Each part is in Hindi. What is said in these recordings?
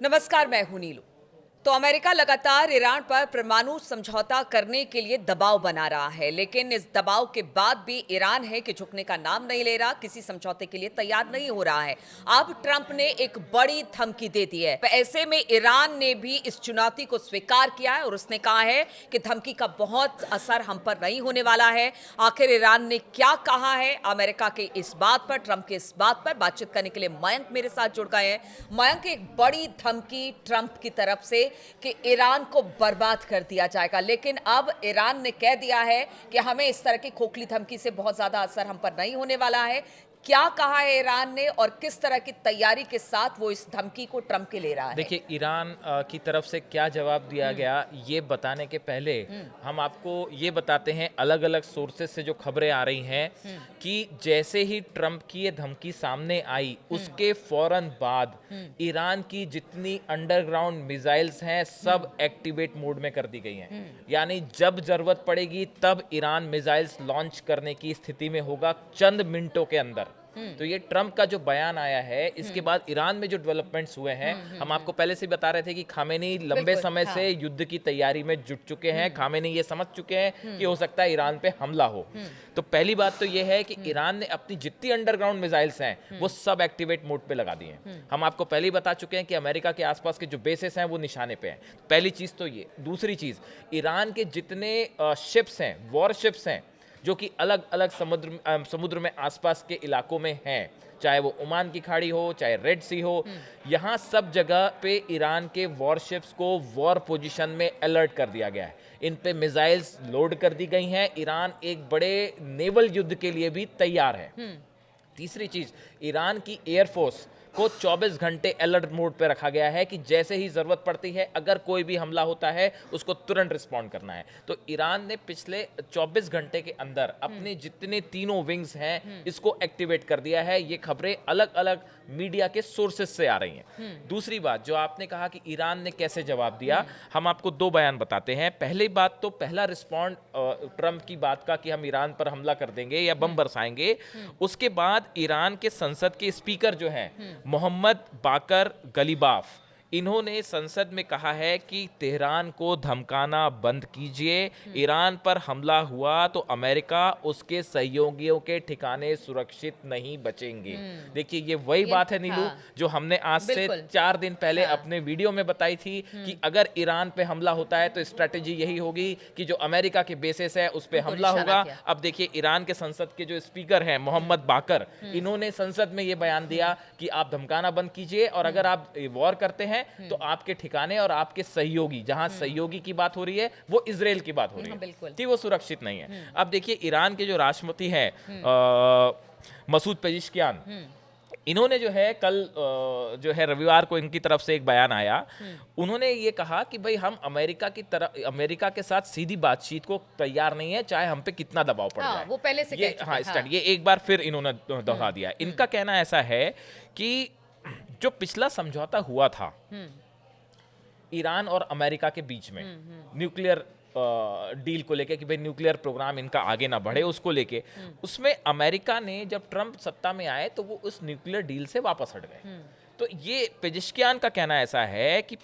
नमस्कार, मैं हूं नीलू। तो अमेरिका लगातार ईरान पर परमाणु समझौता करने के लिए दबाव बना रहा है, लेकिन इस दबाव के बाद भी ईरान है कि झुकने का नाम नहीं ले रहा, किसी समझौते के लिए तैयार नहीं हो रहा है। अब ट्रंप ने एक बड़ी धमकी दे दी है। तो ऐसे में ईरान ने भी इस चुनौती को स्वीकार किया है और उसने कहा है कि धमकी का बहुत असर हम पर नहीं होने वाला है। आखिर ईरान ने क्या कहा है अमेरिका के इस बात पर, ट्रंप के इस बात पर बातचीत करने के लिए मयंक मेरे साथ जुड़ गए हैं। मयंक, एक बड़ी धमकी ट्रंप की तरफ से कि ईरान को बर्बाद कर दिया जाएगा, लेकिन अब ईरान ने कह दिया है कि हमें इस तरह की खोखली धमकी से बहुत ज्यादा असर हम पर नहीं होने वाला है। क्या कहा है ईरान ने और किस तरह की तैयारी के साथ वो इस धमकी को ट्रंप के ले रहा है? देखिए, ईरान की तरफ से क्या जवाब दिया गया ये बताने के पहले हम आपको ये बताते हैं अलग अलग सोर्सेस से जो खबरें आ रही हैं कि जैसे ही ट्रंप की ये धमकी सामने आई उसके फौरन बाद ईरान की जितनी अंडरग्राउंड मिसाइल्स हैं सब एक्टिवेट मोड में कर दी गई हैं। यानी जब जरूरत पड़ेगी तब ईरान मिसाइल्स लॉन्च करने की स्थिति में होगा चंद मिनटों के अंदर। तो ये ट्रंप का जो बयान आया है इसके बाद ईरान में जो डेवलपमेंट्स हुए हैं, हम आपको पहले से बता रहे थे कि खामेनी लंबे समय से युद्ध की तैयारी में जुट चुके हैं। खामेनी ये समझ चुके हैं कि हो सकता है ईरान पे हमला हो। तो पहली बात तो ये है कि ईरान ने अपनी जितनी अंडरग्राउंड मिसाइल्स हैं वो सब एक्टिवेट मोड पे लगा दी हैं। हम आपको पहले ही बता चुके हैं कि अमेरिका के आसपास के जो बेसेस हैं वो निशाने पे हैं। पहली चीज तो ये। दूसरी चीज, ईरान के जितने शिप्स हैं, वॉर शिप्स हैं, जो कि अलग अलग समुद्र में आसपास के इलाकों में हैं, चाहे वो ओमान की खाड़ी हो चाहे रेड सी हो, यहाँ सब जगह पे ईरान के वॉरशिप्स को वॉर पोजीशन में अलर्ट कर दिया गया है। इन पे मिसाइल्स लोड कर दी गई हैं। ईरान एक बड़े नेवल युद्ध के लिए भी तैयार है। तीसरी चीज, ईरान की एयरफोर्स को 24 घंटे अलर्ट मोड पे रखा गया है कि जैसे ही जरूरत पड़ती है, अगर कोई भी हमला होता है उसको तुरंत रिस्पॉन्ड करना है। तो ईरान ने पिछले 24 घंटे के अंदर अपने जितने तीनों विंग्स हैं इसको एक्टिवेट कर दिया है। ये खबरें अलग अलग मीडिया के सोर्सेस से आ रही हैं। दूसरी बात, जो आपने कहा कि ईरान ने कैसे जवाब दिया, हम आपको दो बयान बताते हैं। पहली बात तो पहला रिस्पॉन्ड ट्रंप की बात का कि हम ईरान पर हमला कर देंगे या बम बरसाएंगे। उसके बाद ईरान के संसद के स्पीकर जो हैं मोहम्मद बाकर गलीबाफ, इन्होंने संसद में कहा है कि तेहरान को धमकाना बंद कीजिए। ईरान पर हमला हुआ तो अमेरिका उसके सहयोगियों के ठिकाने सुरक्षित नहीं बचेंगे। देखिए, ये वही बात है नीलू, जो हमने आज से 4 दिन पहले अपने वीडियो में बताई थी कि अगर ईरान पे हमला होता है तो स्ट्रेटेजी यही होगी कि जो अमेरिका के बेसिस है उस पे हमला होगा। अब देखिए, ईरान के संसद के जो स्पीकर हैं मोहम्मद बाकर, इन्होंने संसद में ये बयान दिया कि आप धमकाना बंद कीजिए और अगर आप वॉर करते हैं तो आपके ठिकाने और आपके सहयोगी, जहां सहयोगी की बात हो रही है वो इजराइल की बात हो रही है, कि वो सुरक्षित नहीं है। अब देखिए, ईरान के जो राष्ट्रपति हैं मसूद पेजिशकियान, इन्होंने जो है कल जो है रविवार को इनकी तरफ से एक बयान आया। उन्होंने ये कहा कि भाई हम अमेरिका के साथ सीधी बातचीत को तैयार नहीं है, चाहे हम पे कितना दबाव पड़ जाए। वो पहले से ये ये एक बार फिर इन्होंने दोहरा दिया। इनका कहना ऐसा है कि जो पिछला समझौता हुआ था ईरान और अमेरिका के बीच में न्यूक्लियर डील को लेके कि भाई न्यूक्लियर प्रोग्राम इनका आगे ना बढ़े, उसको लेके, उसमें अमेरिका ने जब ट्रंप सत्ता में आए तो वो उस न्यूक्लियर डील से वापस हट गए। तो ये पेजिशकियान का कहना ऐसा है कि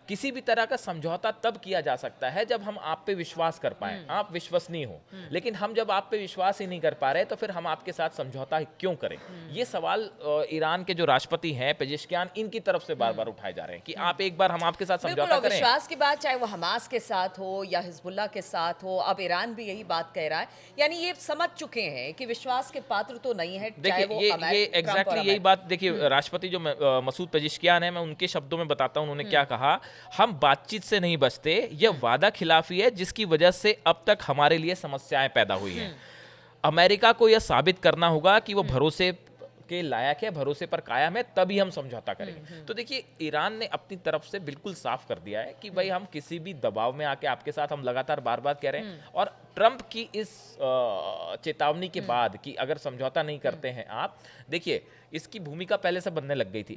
किसी भी तरह का समझौता तब किया जा सकता है जब हम आप पे विश्वास कर पाए, आप विश्वसनीय हो। लेकिन हम जब आप पे विश्वास ही नहीं कर पा रहे तो फिर हम आपके साथ समझौता क्यों करें? ये सवाल ईरान के जो राष्ट्रपति हैं पेजिशकियान, इनकी तरफ से बार बार उठाए जा रहे हैं कि आप एक बार हम आपके साथ समझौता करें। विश्वास की बात चाहे वो हमास के साथ हो या हिजबुल्लाह के साथ हो, अब ईरान भी यही बात कह रहा है। यानी ये समझ चुके हैं कि विश्वास के पात्र तो नहीं है। देखिए, ये एग्जैक्टली यही बात, देखिए राष्ट्रपति जो मसूद पेजिशकियान है, मैं उनके शब्दों में बताता हूं उन्होंने क्या कहा। हम बातचीत से नहीं बचते, यह वादा खिलाफी है जिसकी वजह से अब तक हमारे लिए समस्याएं पैदा हुई हैं। अमेरिका को यह साबित करना होगा कि वो भरोसे के लायक है, भरोसे पर कायम है, तभी हम समझौता करेंगे। तो देखिए, ईरान ने अपनी तरफ से बिल्कुल साफ कर दिया है कि भाई हम किसी भी दबाव में आके आपके साथ हम लगातार बार बार कह रहे हैं। और ट्रंप की इस चेतावनी के बाद कि अगर समझौता नहीं करते हैं आप, देखिए इसकी भूमिका पहले से बनने लग गई थी।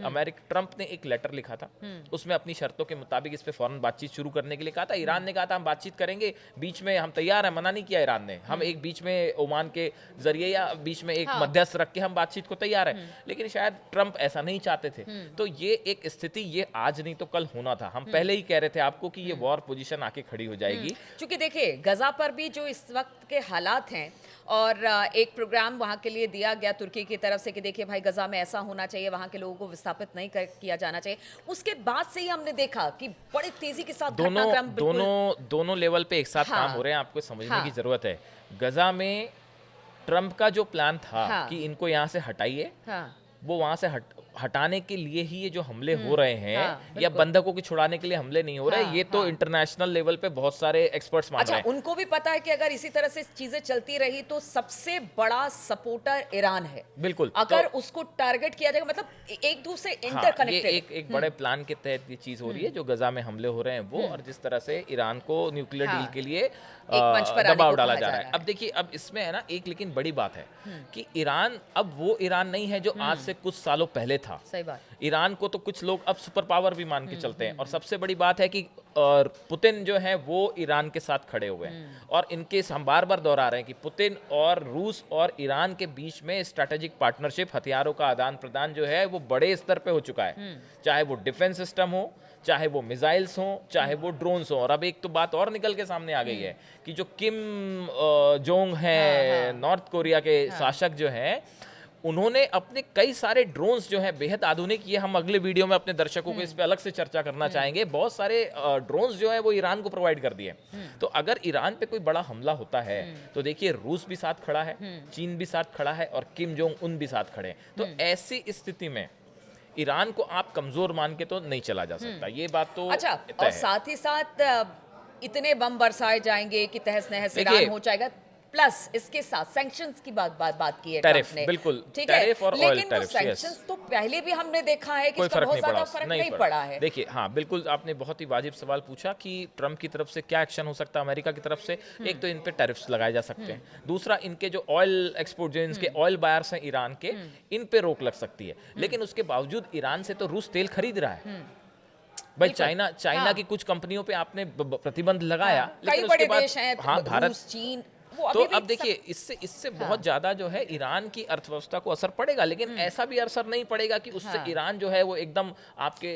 ट्रंप ने एक लेटर लिखा था, उसमें अपनी शर्तों के मुताबिक इस पे फौरन बातचीत शुरू करने के लिए कहा था। ईरान ने कहा था हम बातचीत करेंगे, बीच में हम तैयार हैं, मना नहीं किया ईरान ने, हम एक बीच में ओमान के जरिए या बीच में एक मध्यस्थ रख के हम बातचीत को तैयार हैं। लेकिन शायद ट्रंप ऐसा नहीं चाहते थे। तो ये एक स्थिति ये आज नहीं तो कल होना था। हम पहले ही कह रहे थे आपको कि ये वॉर पोजीशन आके खड़ी हो जाएगी। क्योंकि देखिए गजा पर भी जो इस वक्त के हालात हैं, और एक प्रोग्राम वहां के लिए दिया गया तुर्की की तरफ से कि देखिए भाई गजा में ऐसा होना चाहिए, वहां के लोगों को विस्थापित नहीं किया जाना चाहिए। उसके बाद से ही हमने देखा कि बड़ी तेजी के साथ घटनाक्रम दोनों लेवल पे एक साथ काम हो रहे हैं। आपको समझने की जरूरत है, गजा में ट्रंप का जो प्लान था कि इनको यहाँ से हटाइए, वो वहां से हटाने के लिए ही ये जो हमले हो रहे हैं, या बंधकों की छुड़ाने के लिए हमले नहीं हो रहे। ये तो इंटरनेशनल लेवल पे बहुत सारे एक्सपर्ट्स मान रहे हैं। उनको भी पता है कि अगर इसी तरह से चीजें चलती रही तो सबसे बड़ा सपोर्टर ईरान है। बिल्कुल, अगर उसको टारगेट किया जाएगा, मतलब एक दूसरे इंटरकनेक्टेड, एक बड़े प्लान के तहत ये चीज हो रही है जो गजा में हमले हो रहे हैं वो, और जिस तरह से ईरान को न्यूक्लियर डील के लिए दबाव डाला जा रहा है। अब देखिए, अब इसमें है ना एक लेकिन बड़ी बात है कि ईरान अब वो ईरान नहीं है जो आज से कुछ सालों पहले था। सही बात। ईरान को तो कुछ लोग अब सुपर पावर भी मान के चलते हैं, और सबसे बड़ी बात है कि पुतिन जो है वो ईरान के साथ खड़े हुए हैं। और इनके हम बार बार दोहरा रहे हैं कि पुतिन और रूस और ईरान के बीच में स्ट्रेटेजिक पार्टनरशिप, हथियारों का आदान प्रदान जो है वो बड़े स्तर पे हो चुका है। चाहे वो डिफेंस सिस्टम हो, चाहे वो मिसाइल्स हो, चाहे वो ड्रोन्स हो। और अब एक तो बात और निकल के सामने आ गई है कि जो किम जोंग है, नॉर्थ कोरिया के शासक जो हैं, उन्होंने अपने कई सारे ड्रोन्स जो हैं बेहद आधुनिक, ये हम अगले वीडियो में अपने दर्शकों को इस पे अलग से चर्चा करना चाहेंगे, बहुत सारे ड्रोन्स जो है वो ईरान को प्रोवाइड कर दिए। तो अगर ईरान पे कोई बड़ा हमला होता है तो देखिए रूस भी साथ खड़ा है, चीन भी साथ खड़ा है, और किम जोंग उन भी साथ खड़े हैं। तो ऐसी स्थिति में ईरान को आप कमजोर मान के तो नहीं चला जा सकता, ये बात तो अच्छा। और साथ ही साथ इतने बम बरसाए जाएंगे कि तहस नहस ईरान हो जाएगा। प्लस इसके साथ सैंक्शंस की बात की है टैरिफ, ट्रंप ने। बिल्कुल, ठीक है, टैरिफ और ऑयल लेकिन टैरिफ, सैंक्शंस तो पहले भी हमने देखा है कि कोई इसका बहुत ज्यादा फर्क नहीं पड़ा है। देखिए, हाँ बिल्कुल, आपने बहुत ही वाजिब सवाल पूछा कि ट्रंप की तरफ से क्या एक्शन हो सकता है अमेरिका की तरफ से। एक तो इन पे टैरिफ्स लगाए जा सकते हैं, दूसरा इनके जो ऑयल एक्सपोर्ट, जो इनके ऑयल बायर्स हैं ईरान के, इन पे रोक लग सकती है। लेकिन उसके बावजूद ईरान से तो रूस तेल खरीद रहा है भाई। चाइना की कुछ कंपनियों पे आपने प्रतिबंध लगाया, लेकिन उसके बाद भारत, चीन, तो अब देखिए इससे बहुत ज्यादा जो है ईरान की अर्थव्यवस्था को असर पड़ेगा। लेकिन ऐसा भी असर नहीं पड़ेगा कि उससे ईरान जो है वो एकदम आपके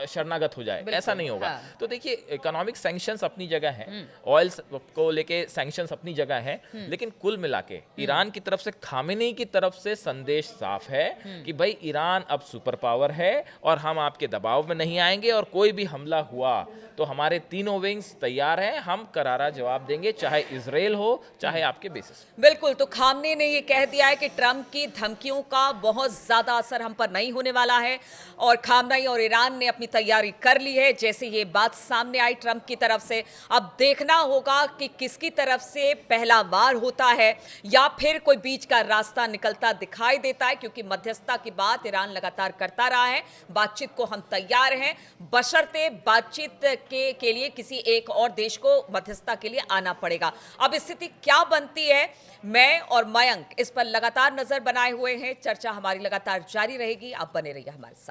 शरणागत हो जाए, ऐसा नहीं होगा। तो देखिए, इकोनॉमिक सैंक्शंस अपनी जगह है, ऑयल को लेके सैंक्शंस अपनी जगह है, लेकिन कुल मिला के ईरान की तरफ से, खामेनी की तरफ से संदेश साफ है कि भाई ईरान अब सुपर पावर है और हम आपके दबाव में नहीं आएंगे, और कोई भी हमला हुआ तो हमारे तीनों विंग्स तैयार हैं, हम करारा जवाब देंगे, चाहे इजराइल हो चाहे आपके बेसिस। बिल्कुल। तो खामने ने ये कह दिया है कि ट्रंप की धमकियों का बहुत ज्यादा असर हम पर नहीं होने वाला है, और खामनेई और ईरान ने अपनी तैयारी कर ली है। जैसे ये बात सामने आई ट्रंप की तरफ से, अब देखना होगा कि किसकी तरफ से पहला वार होता है या फिर कोई बीच का रास्ता निकलता दिखाई देता है, क्योंकि मध्यस्थता की बात ईरान लगातार करता रहा है। बातचीत को हम तैयार हैं, बशर्ते बातचीत के लिए किसी एक और देश को मध्यस्थता के लिए आना पड़ेगा। अब स्थिति क्या बनती है, मैं और मयंक इस पर लगातार नजर बनाए हुए हैं। चर्चा हमारी लगातार जारी रहेगी, आप बने रहिए हमारे साथ।